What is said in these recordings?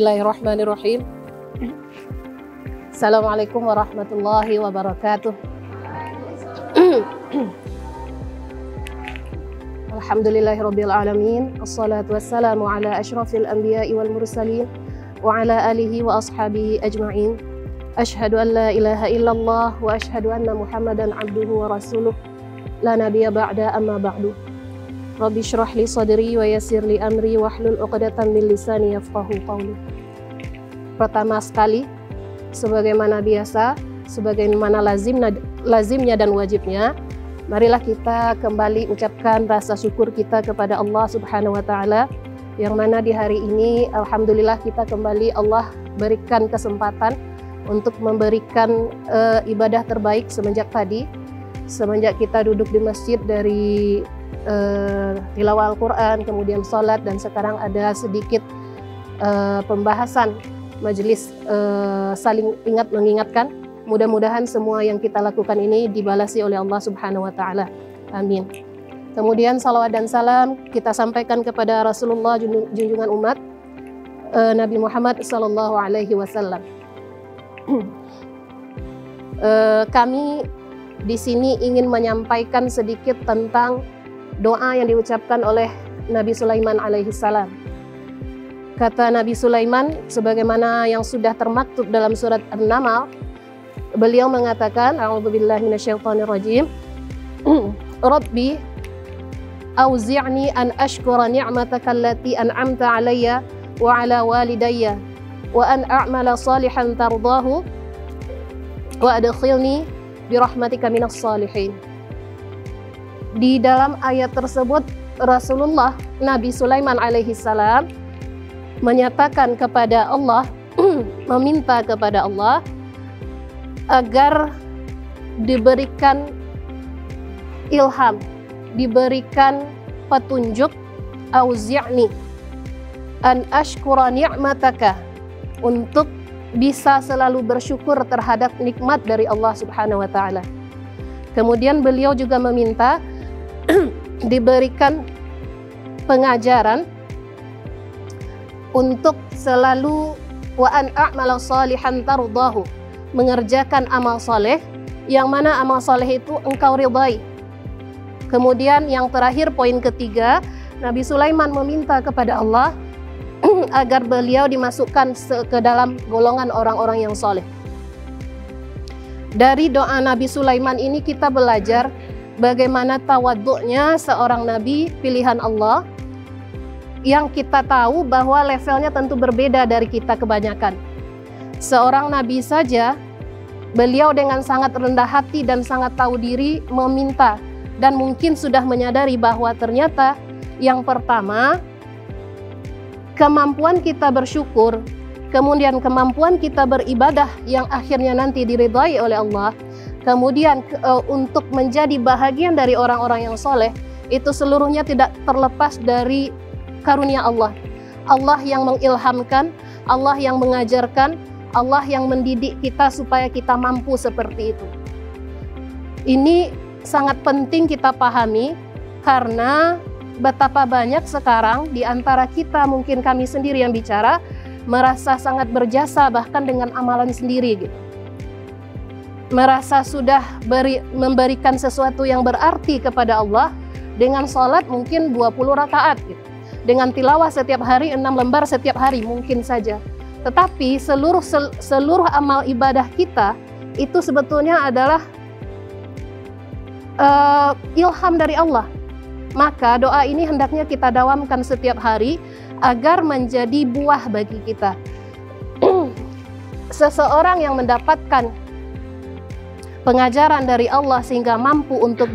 Bismillahirrahmanirrahim. Assalamualaikum warahmatullahi wabarakatuh. Alhamdulillahirabbil alamin. Assalatu wassalamu ala asyrafil anbiya'i wal mursalin wa ala alihi wa ashabihi ajma'in. Asyhadu an la ilaha illallah wa asyhadu anna Muhammadan abduhu wa rasuluh. La nabiyya ba'da amma ba'du. Rabbi syrah li sadri wa yassir li amri wahlul 'uqdatam min lisani yafqahu qawli. Pertama sekali, sebagaimana biasa, sebagaimana lazimnya dan wajibnya, marilah kita kembali ucapkan rasa syukur kita kepada Allah Subhanahu wa taala, yang mana di hari ini alhamdulillah kita kembali Allah berikan kesempatan untuk memberikan ibadah terbaik semenjak tadi, semenjak kita duduk di masjid dari tilawah Al-Quran, kemudian sholat, dan sekarang ada sedikit pembahasan majelis saling ingat mengingatkan. Mudah-mudahan semua yang kita lakukan ini dibalasi oleh Allah Subhanahu wa taala. Amin. Kemudian salawat dan salam kita sampaikan kepada Rasulullah junjungan umat, Nabi Muhammad sallallahu alaihi wasallam. Kami di sini ingin menyampaikan sedikit tentang doa yang diucapkan oleh Nabi Sulaiman alaihissalam. Kata Nabi Sulaiman, sebagaimana yang sudah termaktub dalam surat An-Naml, beliau mengatakan, a'udzubillahi minasyaitonirrajim, Rabbi auzi'ni an ashkura ni'mataka allati an'amta alayya wa ala walidayya wa an a'mala salihan tardahu wa adkhilni birahmatika minas salihin. Di dalam ayat tersebut Rasulullah Nabi Sulaiman alaihissalam menyatakan kepada Allah, meminta kepada Allah agar diberikan ilham, diberikan petunjuk, auzi'ni an ashkura ni'mataka, untuk bisa selalu bersyukur terhadap nikmat dari Allah Subhanahu wa taala. Kemudian beliau juga meminta diberikan pengajaran untuk selalu wa an a'mala salihan tardahu, mengerjakan amal soleh yang mana amal soleh itu engkau ridai. Kemudian yang terakhir, poin ketiga, Nabi Sulaiman meminta kepada Allah agar beliau dimasukkan ke dalam golongan orang-orang yang soleh. Dari doa Nabi Sulaiman ini kita belajar bagaimana tawaduknya seorang nabi pilihan Allah, yang kita tahu bahwa levelnya tentu berbeda dari kita kebanyakan. Seorang nabi saja, beliau dengan sangat rendah hati dan sangat tahu diri meminta, dan mungkin sudah menyadari bahwa ternyata yang pertama, kemampuan kita bersyukur, kemudian kemampuan kita beribadah yang akhirnya nanti diridhai oleh Allah, kemudian untuk menjadi bahagian dari orang-orang yang soleh, itu seluruhnya tidak terlepas dari karunia Allah. Allah yang mengilhamkan, Allah yang mengajarkan, Allah yang mendidik kita supaya kita mampu seperti itu. Ini sangat penting kita pahami, karena betapa banyak sekarang di antara kita, mungkin kami sendiri yang bicara, merasa sangat berjasa bahkan dengan amalan sendiri gitu. Merasa sudah memberikan sesuatu yang berarti kepada Allah dengan sholat mungkin 20 rakaat gitu. Dengan tilawah setiap hari 6 lembar setiap hari mungkin saja. Tetapi seluruh amal ibadah kita itu sebetulnya adalah ilham dari Allah. Maka doa ini hendaknya kita dawamkan setiap hari agar menjadi buah bagi kita. Seseorang yang mendapatkan pengajaran dari Allah sehingga mampu untuk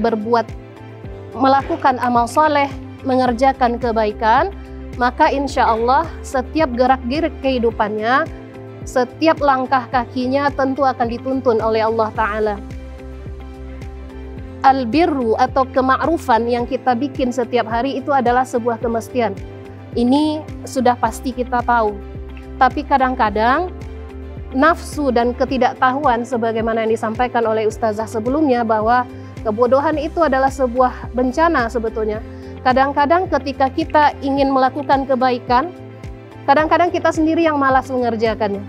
melakukan amal soleh, mengerjakan kebaikan, maka insya Allah setiap gerak-gerik kehidupannya, setiap langkah kakinya tentu akan dituntun oleh Allah Ta'ala. Al-birru atau kema'rufan yang kita bikin setiap hari itu adalah sebuah kemestian. Ini sudah pasti kita tahu. Tapi kadang-kadang nafsu dan ketidaktahuan, sebagaimana yang disampaikan oleh ustazah sebelumnya, bahwa kebodohan itu adalah sebuah bencana sebetulnya. Kadang-kadang ketika kita ingin melakukan kebaikan, Kadang-kadang kita sendiri yang malas mengerjakannya.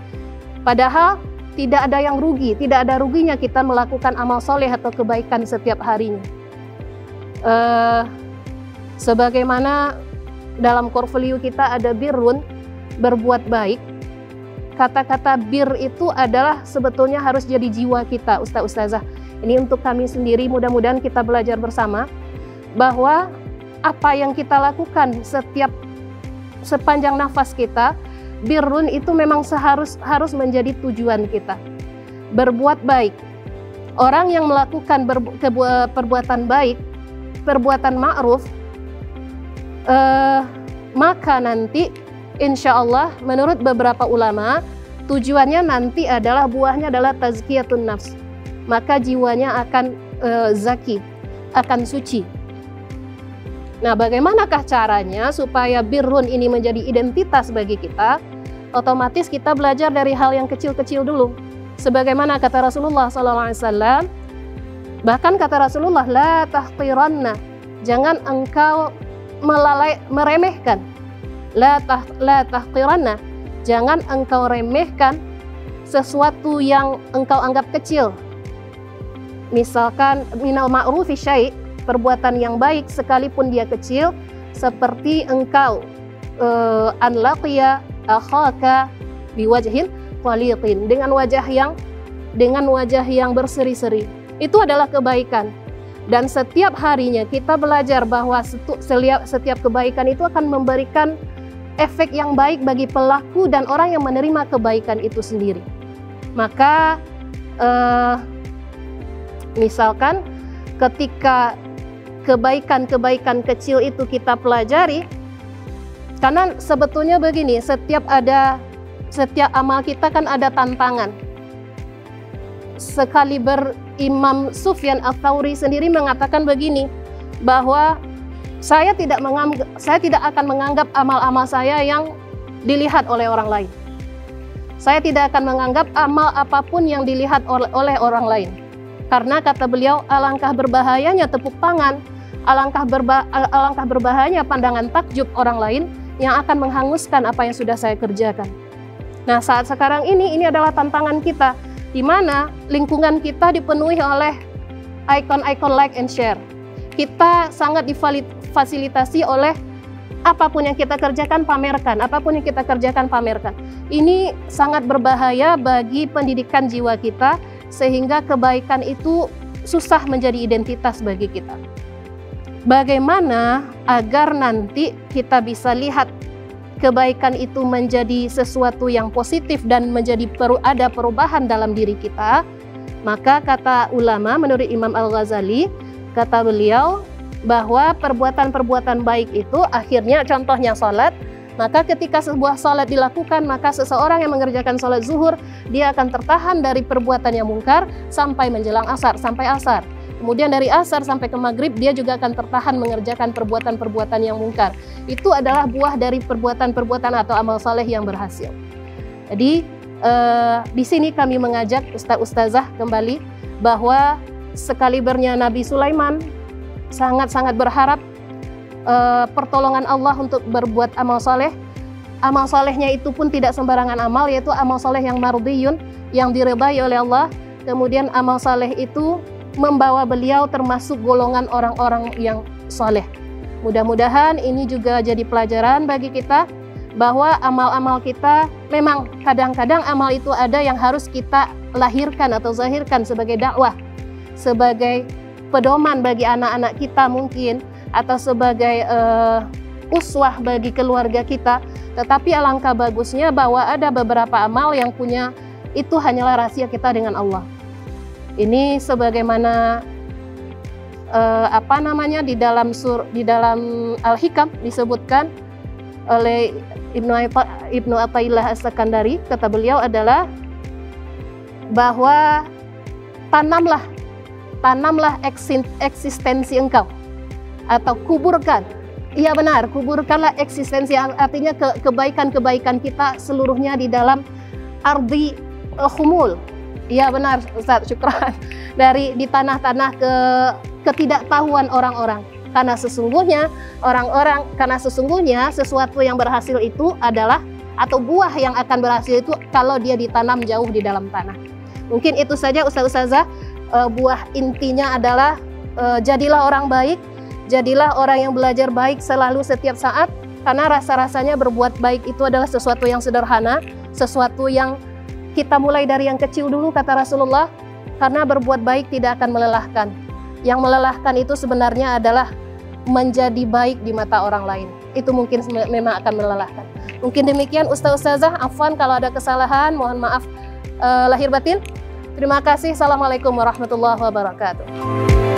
Padahal tidak ada yang rugi, tidak ada ruginya kita melakukan amal soleh atau kebaikan setiap harinya. Sebagaimana dalam portfolio kita ada birrun, berbuat baik. Kata-kata bir itu adalah sebetulnya harus jadi jiwa kita, Ustaz-Ustazah. Ini untuk kami sendiri, mudah-mudahan kita belajar bersama bahwa apa yang kita lakukan sepanjang nafas kita, birrun itu memang harus menjadi tujuan kita. Berbuat baik. Orang yang melakukan perbuatan baik, perbuatan ma'ruf, maka nanti insya Allah menurut beberapa ulama tujuannya nanti adalah buahnya adalah tazkiyatun nafs. Maka jiwanya akan zaki, akan suci. Nah, bagaimanakah caranya supaya birrun ini menjadi identitas bagi kita? Otomatis kita belajar dari hal yang kecil-kecil dulu. Sebagaimana kata Rasulullah SAW, bahkan kata Rasulullah, la tahqiranna, jangan engkau meremehkan. La tahqiranna, jangan engkau remehkan sesuatu yang engkau anggap kecil. Misalkan minal ma'rufi syai', perbuatan yang baik sekalipun dia kecil, seperti engkau an laqiya akhaka biwajhin qaliqin, dengan wajah yang berseri-seri. Itu adalah kebaikan. Dan setiap harinya kita belajar bahwa setiap kebaikan itu akan memberikan efek yang baik bagi pelaku dan orang yang menerima kebaikan itu sendiri. Maka misalkan ketika kebaikan-kebaikan kecil itu kita pelajari, karena sebetulnya begini, setiap amal kita kan ada tantangan. Sekaliber Imam Sufyan Ats-Tsauri sendiri mengatakan begini, bahwa saya tidak akan menganggap amal-amal saya yang dilihat oleh orang lain. Saya tidak akan menganggap amal apapun yang dilihat oleh orang lain. Karena kata beliau, alangkah berbahayanya tepuk tangan, alangkah berbahayanya pandangan takjub orang lain yang akan menghanguskan apa yang sudah saya kerjakan. Nah, saat sekarang ini adalah tantangan kita, di mana lingkungan kita dipenuhi oleh ikon-ikon like and share. Kita sangat difasilitasi oleh apapun yang kita kerjakan, pamerkan. Apapun yang kita kerjakan, pamerkan. Ini sangat berbahaya bagi pendidikan jiwa kita, sehingga kebaikan itu susah menjadi identitas bagi kita. Bagaimana agar nanti kita bisa lihat kebaikan itu menjadi sesuatu yang positif dan ada perubahan dalam diri kita? Maka kata ulama, menurut Imam Al-Ghazali, kata beliau bahwa perbuatan-perbuatan baik itu akhirnya, contohnya sholat. Maka ketika sebuah sholat dilakukan, maka seseorang yang mengerjakan sholat zuhur, dia akan tertahan dari perbuatan yang mungkar sampai menjelang asar, sampai asar. Kemudian dari asar sampai ke maghrib, dia juga akan tertahan mengerjakan perbuatan-perbuatan yang mungkar. Itu adalah buah dari perbuatan-perbuatan atau amal saleh yang berhasil. Jadi di sini kami mengajak Ustaz-Ustazah kembali bahwa sekalibernya Nabi Sulaiman sangat-sangat berharap pertolongan Allah untuk berbuat amal soleh. Amal solehnya itu pun tidak sembarangan amal, yaitu amal soleh yang mardiyun, yang diridai oleh Allah. Kemudian amal soleh itu membawa beliau termasuk golongan orang-orang yang soleh. Mudah-mudahan ini juga jadi pelajaran bagi kita, bahwa amal-amal kita memang kadang-kadang amal itu ada yang harus kita lahirkan atau zahirkan sebagai dakwah, sebagai pedoman bagi anak-anak kita mungkin, atau sebagai uswah bagi keluarga kita. Tetapi alangkah bagusnya bahwa ada beberapa amal yang punya itu hanyalah rahasia kita dengan Allah. Ini sebagaimana di dalam Al-Hikam disebutkan oleh Ibnu Athaillah As-Sakandari, kata beliau adalah bahwa tanamlah eksistensi engkau, atau kuburkan. Iya benar, kuburkanlah eksistensi, artinya kebaikan-kebaikan kita seluruhnya di dalam ardi khumul. Iya benar Ustaz, syukran. Di tanah-tanah ketidaktahuan orang-orang. Karena sesungguhnya sesuatu yang berhasil itu adalah atau buah yang akan berhasil itu kalau dia ditanam jauh di dalam tanah. Mungkin itu saja Ustazah. Buah intinya adalah jadilah orang baik, jadilah orang yang belajar baik selalu setiap saat, karena rasa-rasanya berbuat baik itu adalah sesuatu yang sederhana, sesuatu yang kita mulai dari yang kecil dulu kata Rasulullah, karena berbuat baik tidak akan melelahkan. Yang melelahkan itu sebenarnya adalah menjadi baik di mata orang lain. Itu mungkin memang akan melelahkan. Mungkin demikian Ustazah, afwan kalau ada kesalahan, mohon maaf lahir batin. Terima kasih. Assalamualaikum warahmatullahi wabarakatuh.